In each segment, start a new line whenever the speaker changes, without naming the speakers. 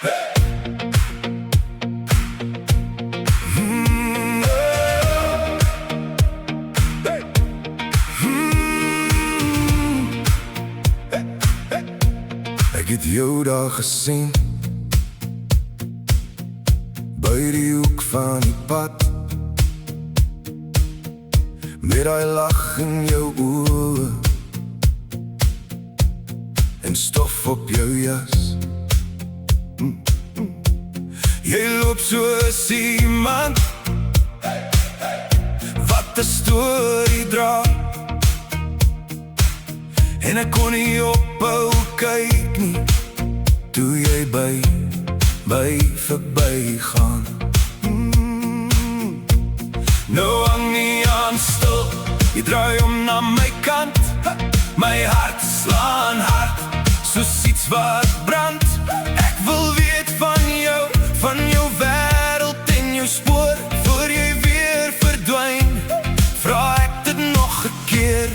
Ek het jou daar gesien by die hoek van die pad, met die lach in jou oë en stof op jou jas. Jy loop soos iemand wat 'n storie dra, en ek kon nie ophou kyk nie toe jy by verby gaan. Nou hang nie aan stil, jy draai om na my kant. My hart slaan hard, soos iets wat brand. Ek wil weet van jou wêreld en jou spoor, voor jy weer verdwyn, vra ek dit nog 'n keer.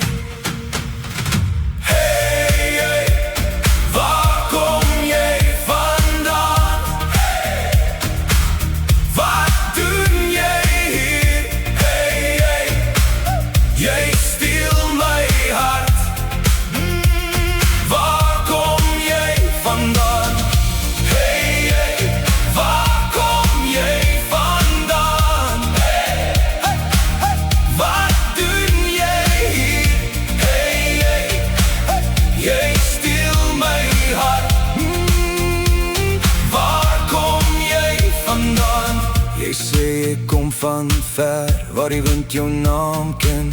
Van ver, waar die wind jou naam ken,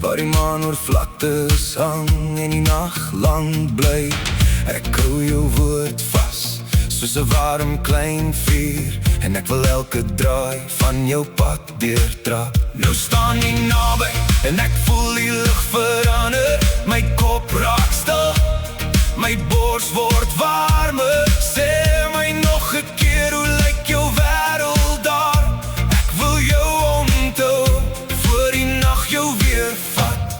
waar die maan oor vlaktes hang en die nacht lang bly. Ek hou jou woord vas, soos 'n warm klein vuur, en ek wil elke draai van jou pad deurtrap. Nou staan jy naby, en ek voel die lug verander. My kop raak stil, my bors word warmer. Sê my nog 'n keer, hoe lyk jou wêreld daar? Voor die nacht jou weer vat.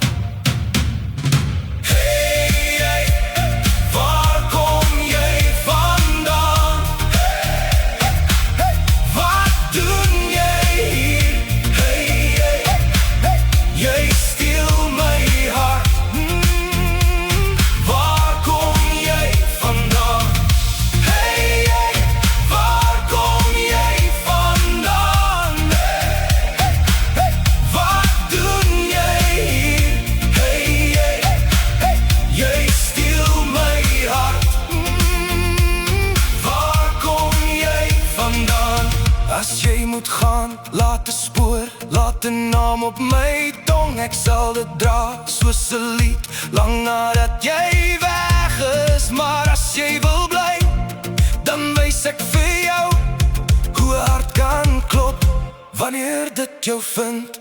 Hey, waar kom jy vandaan? Wat doen jy hier? Hey, jy steel my hart. Waar kom jy vandaan? Hey, waar kom jy vandaan? Wat doen jy hier? Hey, jy steel my hart. Waar kom jy vandaan? As jy moet gaan, laat 'n spoor, laat 'n naam op my tong. Ek sal dit dra, soos 'n lied, lang nadat jy weg is. Maar as jy wil bly, dan wys ek vir jou hoe 'n hart kan klop wanneer dit jou vind.